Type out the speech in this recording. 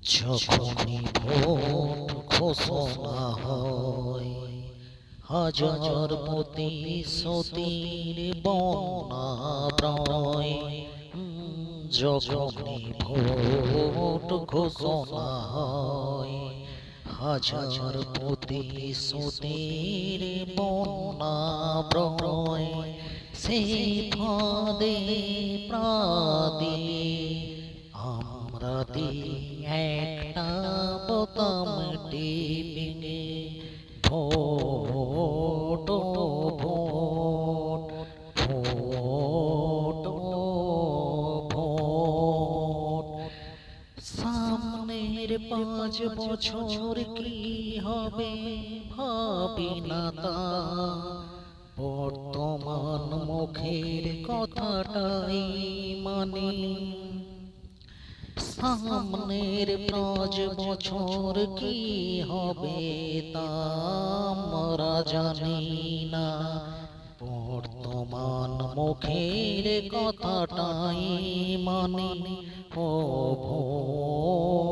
যখনই ভোট ঘোষণা হয়, হাজার প্রতিশ্রুতির বন্যা বয়। যখনই ভোট ঘোষণা হয়, হাজার প্রতিশ্রুতির বন্যা বয়। সেই ফাঁদে প্রাদে আমরা দিই একটা বোতাম টিপে, ভোট ভোট ভোট ভোট। সামনের 5 বছর কি হবে ভাবি না তা, বর্তমান মুখের কথাটাই মানে। সামনের 5 বছর কি হবে তা আমরা জানি না, বর্তমান মুখের কথাটাই মানে। ও ভোট